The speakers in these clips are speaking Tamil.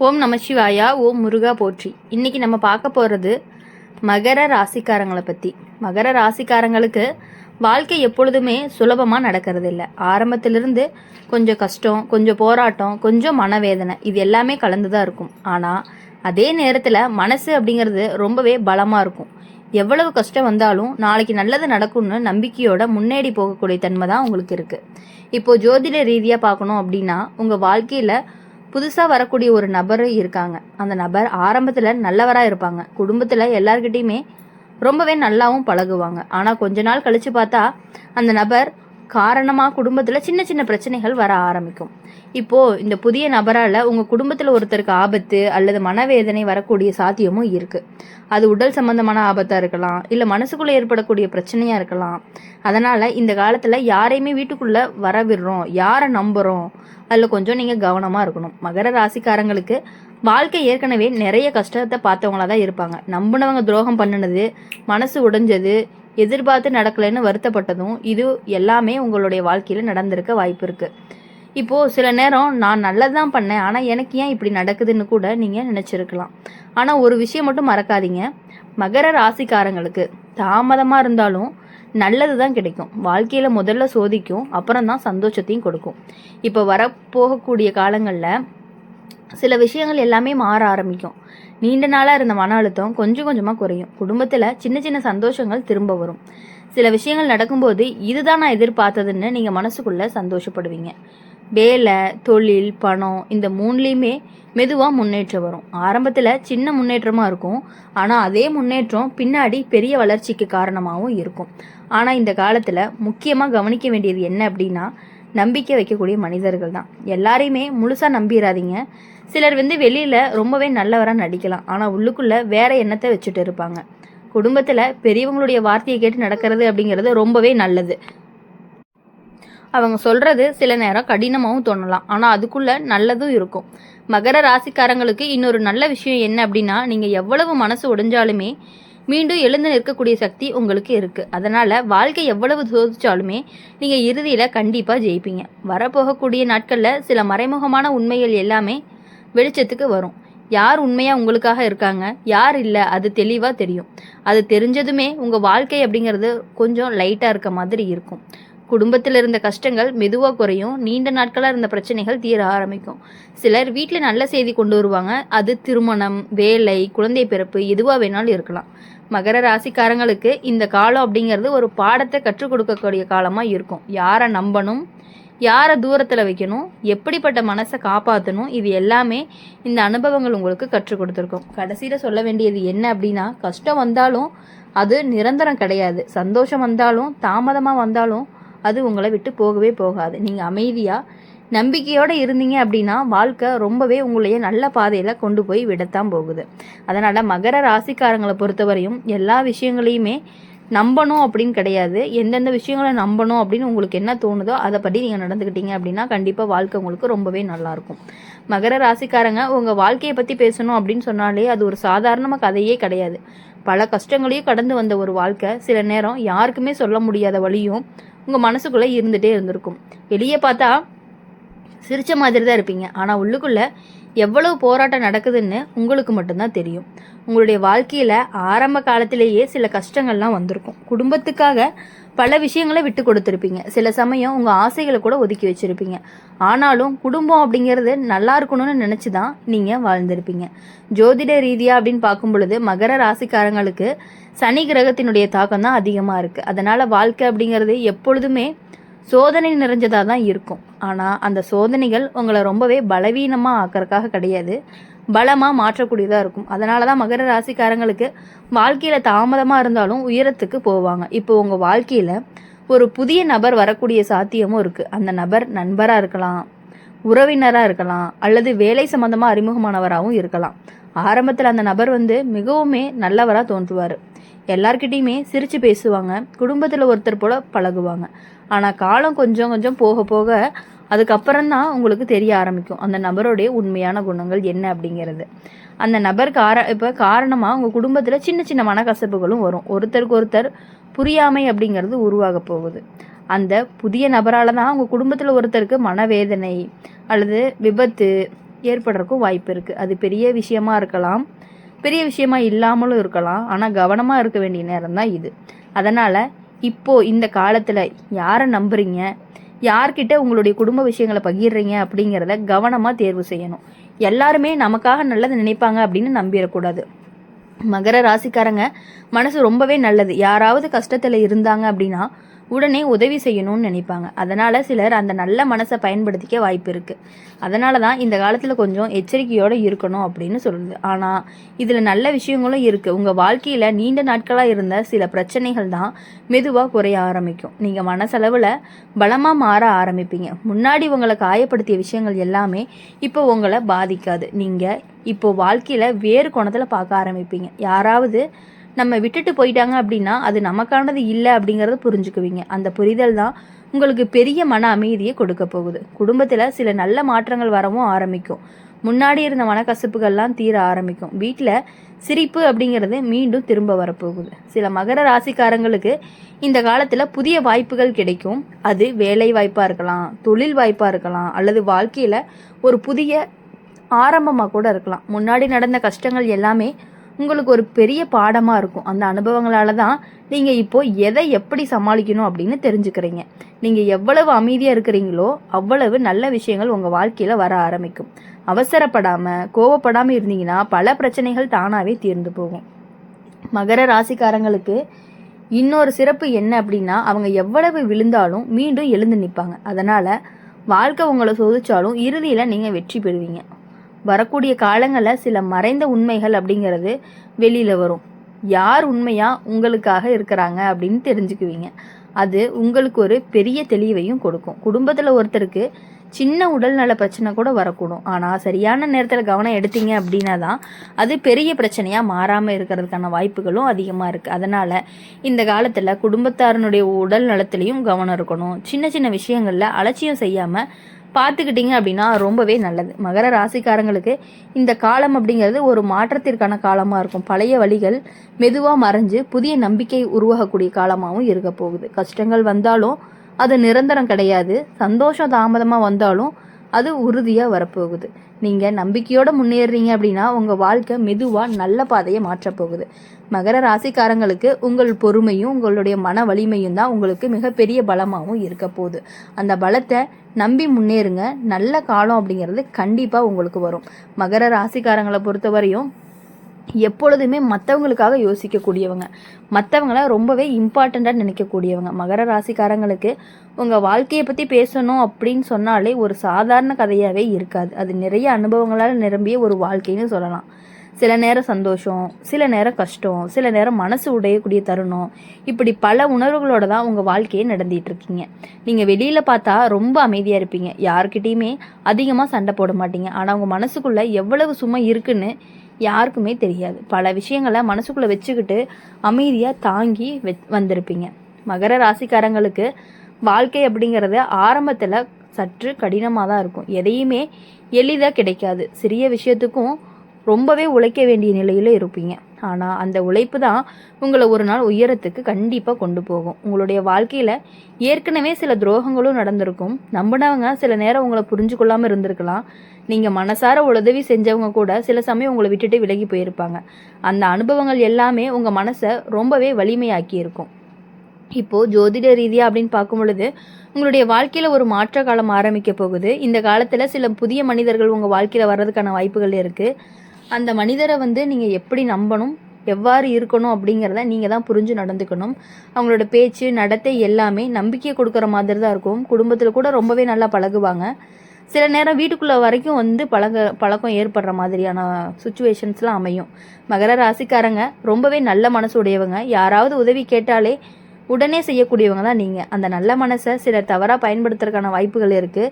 ஓம் நம சிவாயா. ஓம் முருகா போற்றி. இன்னைக்கு நம்ம பார்க்க போகிறது மகர ராசிக்காரங்களை பற்றி. மகர ராசிக்காரங்களுக்கு வாழ்க்கை எப்பொழுதுமே சுலபமாக நடக்கிறது இல்லை. ஆரம்பத்திலிருந்து கொஞ்சம் கஷ்டம், கொஞ்சம் போராட்டம், கொஞ்சம் மனவேதனை, இது எல்லாமே கலந்து தான் இருக்கும். ஆனால் அதே நேரத்தில் மனசு அப்படிங்கிறது ரொம்பவே பலமாக இருக்கும். எவ்வளவு கஷ்டம் வந்தாலும் நாளைக்கு நல்லது நடக்கும்னு நம்பிக்கையோட முன்னேறி போகக்கூடிய தன்மை தான் உங்களுக்கு இருக்குது. இப்போது ஜோதிட ரீதியாக பார்க்கணும் அப்படின்னா, உங்கள் வாழ்க்கையில் புதுசாக வரக்கூடிய ஒரு நபர் இருக்காங்க. அந்த நபர் ஆரம்பத்தில் நல்லவராக இருப்பாங்க. குடும்பத்தில் எல்லார்கிட்டையுமே ரொம்பவே நல்லாவும் பழகுவாங்க. ஆனால் கொஞ்ச நாள் கழித்து பார்த்தா அந்த நபர் காரணமாக குடும்பத்தில் சின்ன சின்ன பிரச்சனைகள் வர ஆரம்பிக்கும். இப்போது இந்த புதிய நபரால் உங்கள் குடும்பத்தில் ஒருத்தருக்கு ஆபத்து அல்லது மனவேதனை வரக்கூடிய சாத்தியமும் இருக்குது. அது உடல் சம்பந்தமான ஆபத்தாக இருக்கலாம், இல்லை மனசுக்குள்ளே ஏற்படக்கூடிய பிரச்சனையாக இருக்கலாம். அதனால் இந்த காலத்தில் யாரையுமே வீட்டுக்குள்ளே வர விடுறோம், யாரை நம்புகிறோம், அதில் கொஞ்சம் நீங்கள் கவனமாக இருக்கணும். மகர ராசிக்காரங்களுக்கு வாழ்க்கை ஏற்கனவே நிறைய கஷ்டத்தை பார்த்தவங்களா தான் இருப்பாங்க. நம்பினவங்க துரோகம் பண்ணினது, மனசு உடைஞ்சது, எதிர்பார்த்து நடக்கலைன்னு வருத்தப்பட்டதும், இது எல்லாமே உங்களுடைய வாழ்க்கையில் நடந்திருக்க வாய்ப்பு இருக்குது. இப்போது சில நேரம் நான் நல்லது தான் பண்ணேன், ஆனால் எனக்கு ஏன் இப்படி நடக்குதுன்னு கூட நீங்கள் நினச்சிருக்கலாம். ஆனால் ஒரு விஷயம் மட்டும் மறக்காதீங்க, மகர ராசிக்காரங்களுக்கு தாமதமாக இருந்தாலும் நல்லது தான் கிடைக்கும். வாழ்க்கையில் முதல்ல சோதிக்கும், அப்புறம் தான் சந்தோஷத்தையும் கொடுக்கும். இப்போ வரப்போகக்கூடிய காலங்களில் சில விஷயங்கள் எல்லாமே மாற ஆரம்பிக்கும். நீண்ட நாளாக இருந்த மன அழுத்தம் கொஞ்சம் கொஞ்சமாக குறையும். குடும்பத்தில் சின்ன சின்ன சந்தோஷங்கள் திரும்ப வரும். சில விஷயங்கள் நடக்கும்போது இதுதான் நான் எதிர்பார்த்ததுன்னு நீங்கள் மனசுக்குள்ளே சந்தோஷப்படுவீங்க. வேலை, தொழில், பணம், இந்த மூணுலேயுமே மெதுவாக முன்னேற்றம் வரும். ஆரம்பத்தில் சின்ன முன்னேற்றமாக இருக்கும், ஆனால் அதே முன்னேற்றம் பின்னாடி பெரிய வளர்ச்சிக்கு காரணமாகவும் இருக்கும். ஆனால் இந்த காலத்தில் முக்கியமாக கவனிக்க வேண்டியது என்ன அப்படின்னா, நம்பிக்கை வைக்கக்கூடிய மனிதர்கள் தான். எல்லாரையுமே முழுசாக நம்பிடாதீங்க. சிலர் வெளியில் ரொம்பவே நல்லவராக நடிக்கலாம், ஆனால் உள்ளுக்குள்ளே வேற எண்ணத்தை வச்சுட்டு இருப்பாங்க. குடும்பத்தில் பெரியவங்களுடைய வார்த்தையை கேட்டு நடக்கிறது அப்படிங்கிறது ரொம்பவே நல்லது. அவங்க சொல்கிறது சில நேரம் கடினமாகவும் தோணலாம், ஆனால் அதுக்குள்ளே நல்லதும் இருக்கும். மகர ராசிக்காரங்களுக்கு இன்னொரு நல்ல விஷயம் என்ன அப்படின்னா, நீங்கள் எவ்வளவு மனசு உடைஞ்சாலுமே மீண்டும் எழுந்து நிற்கக்கூடிய சக்தி உங்களுக்கு இருக்குது. அதனால் வாழ்க்கை எவ்வளவு சோதிச்சாலுமே நீங்கள் இறுதியில் கண்டிப்பாக ஜெயிப்பீங்க. வரப்போகக்கூடிய நாட்களில் சில மறைமுகமான உண்மைகள் எல்லாமே வெளிச்சத்துக்கு வரும். யார் உண்மையாக உங்களுக்காக இருக்காங்க, யார் இல்லை, அது தெளிவாக தெரியும். அது தெரிஞ்சதுமே உங்கள் வாழ்க்கை அப்படிங்கிறது கொஞ்சம் லைட்டாக இருக்க மாதிரி இருக்கும். குடும்பத்தில் இருந்த கஷ்டங்கள் மெதுவாக குறையும். நீண்ட நாட்களாக இருந்த பிரச்சனைகள் தீர ஆரம்பிக்கும். சிலர் வீட்டில் நல்ல செய்தி கொண்டு வருவாங்க. அது திருமணம், வேலை, குழந்தை பிறப்பு, எதுவாக வேணாலும் இருக்கலாம். மகர ராசிக்காரங்களுக்கு இந்த காலம் அப்படிங்கிறது ஒரு பாடத்தை கற்றுக் கொடுக்கக்கூடிய காலமாக இருக்கும். யாரை நம்பணும், யாரை தூரத்தில் வைக்கணும், எப்படிப்பட்ட மனசை காப்பாற்றணும், இது எல்லாமே இந்த அனுபவங்கள் உங்களுக்கு கற்றுக் கொடுத்துருக்கும். கடைசியில் சொல்ல வேண்டியது என்ன அப்படின்னா, கஷ்டம் வந்தாலும் அது நிரந்தரம் கிடையாது. சந்தோஷம் வந்தாலும் தாமதமாக வந்தாலும் அது உங்களை விட்டு போகவே போகாது. நீங்கள் அமைதியாக நம்பிக்கையோடு இருந்தீங்க அப்படின்னா வாழ்க்கை ரொம்பவே உங்களையே நல்ல பாதையில் கொண்டு போய் விடத்தான் போகுது. அதனால் மகர ராசிக்காரங்களை பொறுத்தவரையும் எல்லா விஷயங்களையுமே நம்பணும் அப்படின்னு கிடையாது. எந்தெந்த விஷயங்களை நம்பணும் அப்படின்னு உங்களுக்கு என்ன தோணுதோ அதை பற்றி நீங்கள் நடந்துக்கிட்டீங்க அப்படின்னா கண்டிப்பாக வாழ்க்கை உங்களுக்கு ரொம்பவே நல்லாயிருக்கும். மகர ராசிக்காரங்க உங்கள் வாழ்க்கையை பற்றி பேசணும் அப்படின்னு சொன்னாலே அது ஒரு சாதாரணமாக கதையே கிடையாது. பல கஷ்டங்களையும் கடந்து வந்த ஒரு வாழ்க்கை, சில நேரம் யாருக்குமே சொல்ல முடியாத வழியும் உங்கள் மனசுக்குள்ளே இருந்துகிட்டே இருந்திருக்கும். வெளியே பார்த்தா சிரித்த மாதிரி தான் இருப்பீங்க, ஆனால் உள்ளுக்குள்ளே எவ்வளவு போராட்டம் நடக்குதுன்னு உங்களுக்கு மட்டும்தான் தெரியும். உங்களுடைய வாழ்க்கையில் ஆரம்ப காலத்திலேயே சில கஷ்டங்கள்லாம் வந்திருக்கும். குடும்பத்துக்காக பல விஷயங்களை விட்டு கொடுத்துருப்பீங்க. சில சமயம் உங்கள் ஆசைகளை கூட ஒதுக்கி வச்சுருப்பீங்க. ஆனாலும் குடும்பம் அப்படிங்கிறது நல்லா இருக்கணும்னு நினச்சி தான் நீங்கள் வாழ்ந்திருப்பீங்க. ஜோதிட ரீதியாக அப்படின்னு பார்க்கும் பொழுது மகர ராசிக்காரங்களுக்கு சனி கிரகத்தினுடைய தாக்கம் தான் அதிகமாக இருக்குது. அதனால் வாழ்க்கை அப்படிங்கிறது எப்பொழுதுமே சோதனை நிறைஞ்சதாக தான் இருக்கும். ஆனால் அந்த சோதனைகள் உங்களை ரொம்பவே பலவீனமாக ஆக்கிறதுக்காக கிடையாது, பலமாக மாற்றக்கூடியதாக இருக்கும். அதனால தான் மகர ராசிக்காரங்களுக்கு வாழ்க்கையில் தாமதமாக இருந்தாலும் உயரத்துக்கு போவாங்க. இப்போ உங்கள் வாழ்க்கையில் ஒரு புதிய நபர் வரக்கூடிய சாத்தியமும் இருக்குது. அந்த நபர் நண்பராக இருக்கலாம், உறவினராக இருக்கலாம், அல்லது வேலை சம்மந்தமாக அறிமுகமானவராகவும் இருக்கலாம். ஆரம்பத்தில் அந்த நபர் மிகவுமே நல்லவராக தோன்றுவார். எல்லார்கிட்டையுமே சிரித்து பேசுவாங்க, குடும்பத்தில் ஒருத்தர் போல் பழகுவாங்க. ஆனால் காலம் கொஞ்சம் கொஞ்சம் போக போக அதுக்கப்புறம்தான் உங்களுக்கு தெரிய ஆரம்பிக்கும் அந்த நபருடைய உண்மையான குணங்கள் என்ன அப்படிங்கிறது. அந்த நபர் இப்போ காரணமாக உங்கள் குடும்பத்தில் சின்ன சின்ன மனக்கசப்புகளும் வரும். ஒருத்தருக்கு ஒருத்தர் புரியாமை அப்படிங்கிறது உருவாக போகுது. அந்த புதிய நபரால் தான் உங்கள் குடும்பத்தில் ஒருத்தருக்கு மனவேதனை அல்லது விபத்து ஏற்படுறதுக்கும் வாய்ப்பு இருக்குது. அது பெரிய விஷயமா இருக்கலாம், பெரிய விஷயமா இல்லாமலும் இருக்கலாம். ஆனால் கவனமாக இருக்க வேண்டிய நேரம் தான் இது. அதனால் இப்போது இந்த காலத்தில் யாரை நம்புறீங்க, யார்கிட்ட உங்களுடைய குடும்ப விஷயங்களை பகிர்றீங்க அப்படிங்கிறத கவனமாக தேர்வு செய்யணும். எல்லாருமே நமக்காக நல்லது நினைப்பாங்க அப்படின்னு நம்பிடக்கூடாது. மகர ராசிக்காரங்க மனசு ரொம்பவே நல்லது. யாராவது கஷ்டத்தில் இருந்தாங்க அப்படின்னா உடனே உதவி செய்யணும்னு நினைப்பாங்க. அதனால் சிலர் அந்த நல்ல மனசை பயன்படுத்திக்க வாய்ப்பு இருக்குது. அதனால தான் இந்த காலத்தில் கொஞ்சம் எச்சரிக்கையோடு இருக்கணும் அப்படின்னு சொல்லுது. ஆனால் இதில் நல்ல விஷயங்களும் இருக்குது. உங்கள் வாழ்க்கையில் நீண்ட நாட்களாக இருந்த சில பிரச்சனைகள் தான் மெதுவாக குறைய ஆரம்பிக்கும். நீங்கள் மனசளவில் பலமாக மாற ஆரம்பிப்பீங்க. முன்னாடி உங்களை காயப்படுத்திய விஷயங்கள் எல்லாமே இப்போ உங்களை பாதிக்காது. நீங்கள் இப்போது வாழ்க்கையில் வேறு கோணத்தில் பார்க்க ஆரம்பிப்பீங்க. யாராவது நம்ம விட்டுட்டு போயிட்டாங்க அப்படின்னா அது நமக்கானது இல்லை அப்படிங்கிறத புரிஞ்சுக்குவீங்க. அந்த புரிதல் தான் உங்களுக்கு பெரிய மன அமைதியை கொடுக்க போகுது. குடும்பத்தில் சில நல்ல மாற்றங்கள் வரவும் ஆரம்பிக்கும். முன்னாடி இருந்த மனக்கசப்புகள்லாம் தீர ஆரம்பிக்கும். வீட்டில் சிரிப்பு அப்படிங்கிறது மீண்டும் திரும்ப வரப்போகுது. சில மகர ராசிக்காரங்களுக்கு இந்த காலத்தில் புதிய வாய்ப்புகள் கிடைக்கும். அது வேலை வாய்ப்பாக இருக்கலாம், தொழில் வாய்ப்பாக இருக்கலாம், அல்லது வாழ்க்கையில் ஒரு புதிய ஆரம்பமாக கூட இருக்கலாம். முன்னாடி நடந்த கஷ்டங்கள் எல்லாமே உங்களுக்கு ஒரு பெரிய பாடமாக இருக்கும். அந்த அனுபவங்களால தான் நீங்கள் இப்போது எதை எப்படி சமாளிக்கணும் அப்படின்னு தெரிஞ்சுக்கிறீங்க. நீங்கள் எவ்வளவு அமைதியாக இருக்கிறீங்களோ அவ்வளவு நல்ல விஷயங்கள் உங்கள் வாழ்க்கையில் வர ஆரம்பிக்கும். அவசரப்படாமல் கோவப்படாமல் இருந்தீங்கன்னா பல பிரச்சனைகள் தானாகவே தீர்ந்து போகும். மகர ராசிக்காரங்களுக்கு இன்னொரு சிறப்பு என்ன அப்படின்னா, அவங்க எவ்வளவு விழுந்தாலும் மீண்டும் எழுந்து நிற்பாங்க. அதனால் வாழ்க்கை உங்களை சோதிச்சாலும் இறுதியில் நீங்கள் வெற்றி பெறுவீங்க. வரக்கூடிய காலங்களில் சில மறைந்த உண்மைகள் அப்படிங்கிறது வெளியில் வரும். யார் உண்மையாக உங்களுக்காக இருக்கிறாங்க அப்படின்னு தெரிஞ்சுக்குவீங்க. அது உங்களுக்கு ஒரு பெரிய தெளிவையும் கொடுக்கும். குடும்பத்தில் ஒருத்தருக்கு சின்ன உடல்நல பிரச்சனை கூட வரக்கூடும். ஆனால் சரியான நேரத்தில் கவனம் எடுத்தீங்க அப்படின்னா தான் அது பெரிய பிரச்சனையாக மாறாமல் இருக்கிறதுக்கான வாய்ப்புகளும் அதிகமாக இருக்குது. அதனால் இந்த காலத்தில் குடும்பத்தாரனுடைய உடல் நலத்திலையும் கவனம் இருக்கணும். சின்ன சின்ன விஷயங்களில் அலட்சியம் செய்யாமல் பார்த்துக்கிட்டிங்க அப்படின்னா ரொம்பவே நல்லது. மகர ராசிக்காரங்களுக்கு இந்த காலம் அப்படிங்கிறது ஒரு மாற்றத்திற்கான காலமாக இருக்கும். பழைய வழிகள் மெதுவாக மறைஞ்சு புதிய நம்பிக்கை உருவாகக்கூடிய காலமாகவும் இருக்க போகுது. கஷ்டங்கள் வந்தாலும் அது நிரந்தரம் கிடையாது. சந்தோஷம் தாமதமாக வந்தாலும் அது உறுதியாக வரப்போகுது. நீங்கள் நம்பிக்கையோடு முன்னேறீங்க அப்படின்னா உங்கள் வாழ்க்கை மெதுவாக நல்ல பாதையை மாற்றப்போகுது. மகர ராசிக்காரங்களுக்கு உங்கள் பொறுமையும் உங்களுடைய மன வலிமையும் தான் உங்களுக்கு மிகப்பெரிய பலமாகவும் இருக்க போகுது. அந்த பலத்தை நம்பி முன்னேறுங்க. நல்ல காலம் அப்படிங்கிறது கண்டிப்பாக உங்களுக்கு வரும். மகர ராசிக்காரங்களை பொறுத்தவரையும் எப்பொழுதுமே மற்றவங்களுக்காக யோசிக்கக்கூடியவங்க, மற்றவங்கள ரொம்பவே இம்பார்ட்டண்ட்டாக நினைக்கக்கூடியவங்க. மகர ராசிக்காரங்களுக்கு உங்கள் வாழ்க்கையை பற்றி பேசணும் அப்படின்னு சொன்னாலே ஒரு சாதாரண கதையாகவே இருக்காது. அது நிறைய அனுபவங்களால் நிரம்பிய ஒரு வாழ்க்கைன்னு சொல்லலாம். சில நேரம் சந்தோஷம், சில நேரம் கஷ்டம், சில நேரம் மனசு உடையக்கூடிய தருணம், இப்படி பல உணர்வுகளோட தான் உங்கள் வாழ்க்கையை நடத்திட்டு இருக்கீங்க. நீங்கள் வெளியில் பார்த்தா ரொம்ப அமைதியாக இருப்பீங்க, யாருக்கிட்டேயுமே அதிகமாக சண்டை போட மாட்டீங்க. ஆனால் உங்கள் மனசுக்குள்ளே எவ்வளவு சுமை இருக்குன்னு யாருக்குமே தெரியாது. பல விஷயங்களை மனசுக்குள்ளே வச்சுக்கிட்டு அமைதியாக தாங்கி வந்திருப்பீங்க. மகர ராசிக்காரங்களுக்கு வாழ்க்கை அப்படிங்கிறது ஆரம்பத்தில் சற்று கடினமாக தான் இருக்கும். எதையுமே எளிதாக கிடைக்காது. சிறிய விஷயத்துக்கும் ரொம்பவே உழைக்க வேண்டிய நிலையில் இருப்பீங்க. ஆனால் அந்த உழைப்பு தான் உங்களை ஒரு நாள் உயரத்துக்கு கண்டிப்பாக கொண்டு போகும். உங்களுடைய வாழ்க்கையில் ஏற்கனவே சில துரோகங்களும் நடந்திருக்கும். நம்பினவங்க சில நேரம் உங்களை புரிஞ்சு கொள்ளாமல் இருந்திருக்கலாம். நீங்கள் மனசார உதவி செஞ்சவங்க கூட சில சமயம் உங்களை விட்டுட்டு விலகி போயிருப்பாங்க. அந்த அனுபவங்கள் எல்லாமே உங்கள் மனசை ரொம்பவே வலிமையாக்கி இருக்கும். இப்போது ஜோதிட ரீதியாக அப்படின்னு பார்க்கும் பொழுது உங்களுடைய வாழ்க்கையில் ஒரு மாற்ற காலம் ஆரம்பிக்க போகுது. இந்த காலத்தில் சில புதிய மனிதர்கள் உங்கள் வாழ்க்கையில் வர்றதுக்கான வாய்ப்புகள் இருக்குது. அந்த மனிதரை நீங்கள் எப்படி நம்பணும், எவ்வாறு இருக்கணும் அப்படிங்கிறத நீங்கள் தான் புரிஞ்சு நடந்துக்கணும். அவங்களோட பேச்சு நடத்தை எல்லாமே நம்பிக்கை கொடுக்குற மாதிரி தான் இருக்கும். குடும்பத்தில் கூட ரொம்பவே நல்லா பழகுவாங்க. சில நேரம் வீட்டுக்குள்ளே வரைக்கும் பழக்கம் ஏற்படுற மாதிரியான சுச்சுவேஷன்ஸ்லாம் அமையும். மகர ராசிக்காரங்க ரொம்பவே நல்ல மனசு உடையவங்க. யாராவது உதவி கேட்டாலே உடனே செய்யக்கூடியவங்க தான் நீங்கள். அந்த நல்ல மனசை சிலர் தவறாக பயன்படுத்துறதுக்கான வாய்ப்புகள் இருக்குது.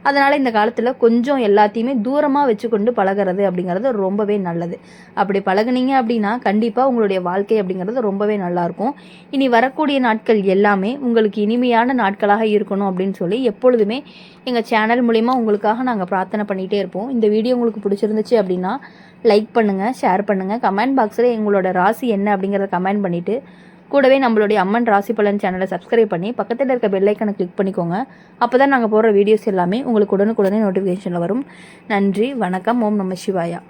அதனால் இந்த காலத்தில் கொஞ்சம் எல்லாத்தையுமே தூரமாக வச்சுக்கொண்டு பழகிறது அப்படிங்கிறது ரொம்பவே நல்லது. அப்படி பழகுனீங்க அப்படின்னா கண்டிப்பாக உங்களுடைய வாழ்க்கை அப்படிங்கிறது ரொம்பவே நல்லாயிருக்கும். இனி வரக்கூடிய நாட்கள் எல்லாமே உங்களுக்கு இனிமையான நாட்களாக இருக்கணும் அப்படின்னு சொல்லி எப்பொழுதுமே எங்கள் சேனல் மூலிமா உங்களுக்காக நாங்கள் பிரார்த்தனை பண்ணிகிட்டே இருப்போம். இந்த வீடியோ உங்களுக்கு பிடிச்சிருந்துச்சு அப்படின்னா லைக் பண்ணுங்கள், ஷேர் பண்ணுங்கள், கமெண்ட் பாக்ஸில் எங்களோட ராசி என்ன அப்படிங்கிறத கமெண்ட் பண்ணிவிட்டு கூடவே நம்மளுடைய அம்மன் ராசி பலன் சேனலை சப்ஸ்கிரைப் பண்ணி பக்கத்தில் இருக்க பெல் ஐக்கனை கிளிக் பண்ணிக்கோங்க. அப்போ தான் நாங்கள் போடுற வீடியோஸ் எல்லாமே உங்களுக்கு உடனுக்குடனே நோட்டிஃபிகேஷனில் வரும். நன்றி, வணக்கம். ஓம் நம சிவாயா.